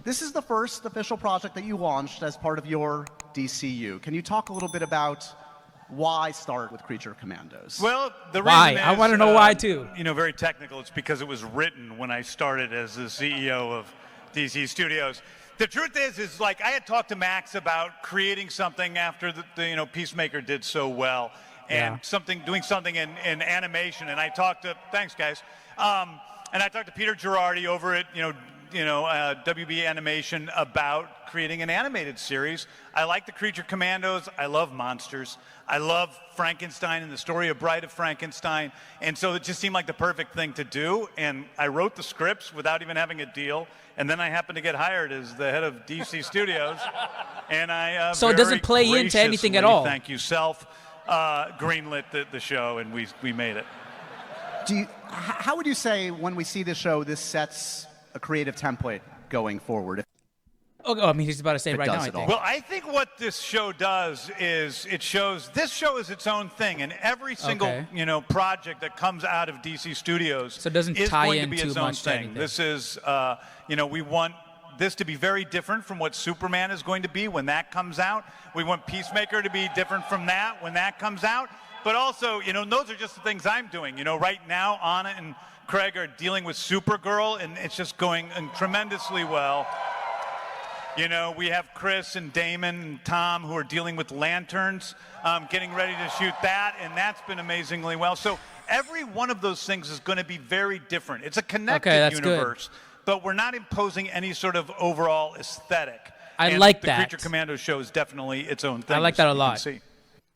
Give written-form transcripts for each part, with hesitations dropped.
This is the first official project that you launched as part of your DCU. Can you talk a little bit about why start with Creature Commandos? Well, the Why? reason is, I want to know why too. You know, very technical. It's because it was written when I started as the CEO of DC Studios. The truth is like I had talked to Max about creating something after the Peacemaker did so well, and doing something in animation. And I talked to thanks guys, and I talked to Peter Girardi over at WB Animation about creating an animated series. I like the Creature Commandos. I love monsters. I love Frankenstein and the story of Bride of Frankenstein. And so it just seemed like the perfect thing to do. And I wrote the scripts without even having a deal. And then I happened to get hired as the head of DC Studios. And I so it doesn't play into anything at all. Thank you, Self. Greenlit the show, and we made it. How would you say when we see this show, this sets a creative template going forward? Oh, I mean, he's about to say it right now, I think. Well, I think what this show does is this show is its own thing, and every single project that comes out of DC Studios so it doesn't is tie going in to be too its own much thing. This is, we want this to be very different from what Superman is going to be when that comes out. We want Peacemaker to be different from that when that comes out. But also, those are just the things I'm doing. Right now, Anna and Craig are dealing with Supergirl, and it's just going tremendously well. We have Chris and Damon and Tom who are dealing with Lanterns, getting ready to shoot that, and that's been amazingly well. So every one of those things is going to be very different. It's a connected universe, but we're not imposing any sort of overall aesthetic. I like that. The Creature Commandos show is definitely its own thing. I like that a lot.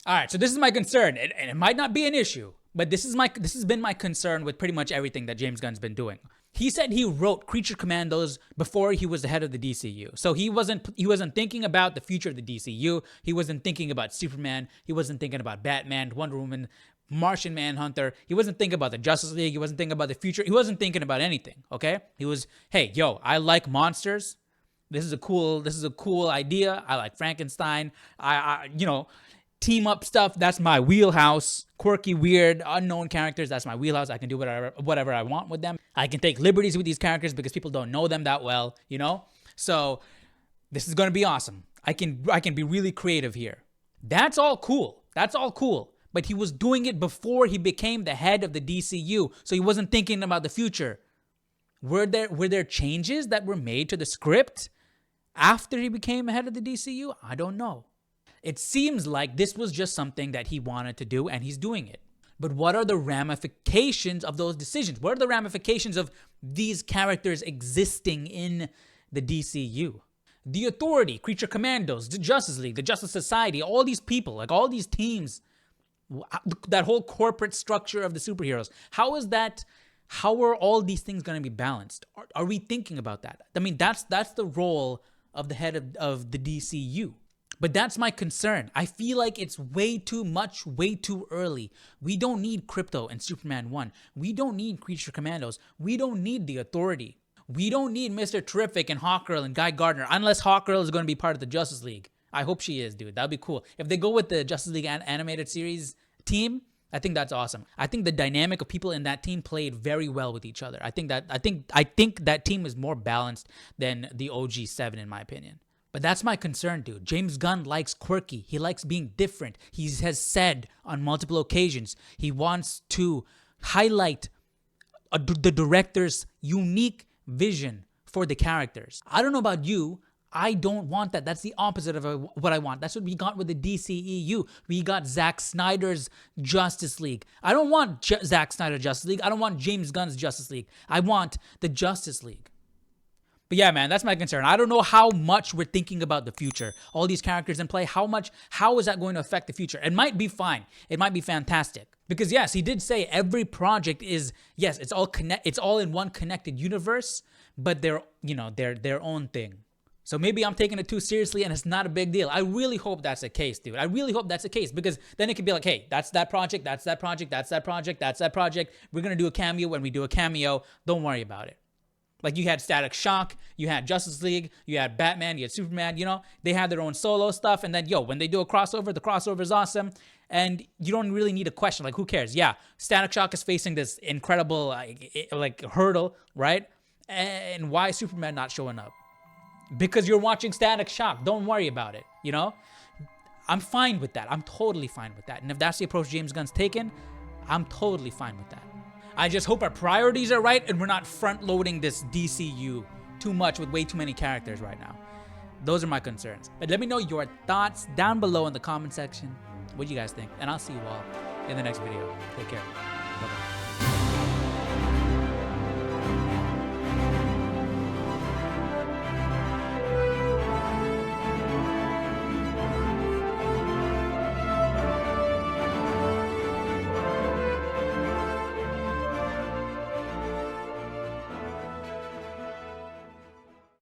All right, so this is my concern, and it might not be an issue, but this has been my concern with pretty much everything that James Gunn's been doing. He said he wrote Creature Commandos before he was the head of the DCU. So he wasn't thinking about the future of the DCU. He wasn't thinking about Superman. He wasn't thinking about Batman, Wonder Woman, Martian Manhunter. He wasn't thinking about the Justice League. He wasn't thinking about the future. He wasn't thinking about anything, okay? He was, hey, I like monsters. This is a cool idea. I like Frankenstein. Team up stuff, that's my wheelhouse. Quirky, weird, unknown characters, that's my wheelhouse. I can do whatever I want with them. I can take liberties with these characters because people don't know them that well, So this is gonna be awesome. I can be really creative here. That's all cool. But he was doing it before he became the head of the DCU, so he wasn't thinking about the future. Were there changes that were made to the script after he became head of the DCU? I don't know. It seems like this was just something that he wanted to do, and he's doing it. But what are the ramifications of those decisions? What are the ramifications of these characters existing in the DCU? The Authority, Creature Commandos, the Justice League, the Justice Society, all these people, like all these teams, that whole corporate structure of the superheroes. How are all these things going to be balanced? Are we thinking about that? I mean, that's the role of the head of the DCU. But that's my concern. I feel like it's way too much, way too early. We don't need Crypto and Superman 1. We don't need Creature Commandos. We don't need the Authority. We don't need Mr. Terrific and Hawkgirl and Guy Gardner, unless Hawkgirl is going to be part of the Justice League. I hope she is, dude. That'd be cool. If they go with the Justice League animated series team, I think that's awesome. I think the dynamic of people in that team played very well with each other. I think that team is more balanced than the OG7 in my opinion. But that's my concern, dude. James Gunn likes quirky. He likes being different. He has said on multiple occasions he wants to highlight the director's unique vision for the characters. I don't know about you. I don't want that. That's the opposite of what I want. That's what we got with the DCEU. We got Zack Snyder's Justice League. I don't want Zack Snyder's Justice League. I don't want James Gunn's Justice League. I want the Justice League. But yeah, man, that's my concern. I don't know how much we're thinking about the future. All these characters in play, how is that going to affect the future? It might be fine. It might be fantastic. Because yes, he did say every project is, yes, it's all in one connected universe, but they're their own thing. So maybe I'm taking it too seriously and it's not a big deal. I really hope that's the case, dude. I really hope that's the case because then it could be like, hey, that's that project, that's that project, that's that project, that's that project. We're going to do a cameo when we do a cameo. Don't worry about it. Like you had Static Shock, you had Justice League, you had Batman, you had Superman, they had their own solo stuff. And then, when they do a crossover, the crossover is awesome. And you don't really need a question. Like, who cares? Yeah, Static Shock is facing this incredible, hurdle, right? And why is Superman not showing up? because you're watching Static Shock. Don't worry about it, you know? I'm fine with that. I'm totally fine with that. And if that's the approach James Gunn's taken, I'm totally fine with that. I just hope our priorities are right and we're not front-loading this DCU too much with way too many characters right now. Those are my concerns. But let me know your thoughts down below in the comment section. What do you guys think? And I'll see you all in the next video. Take care. Bye-bye.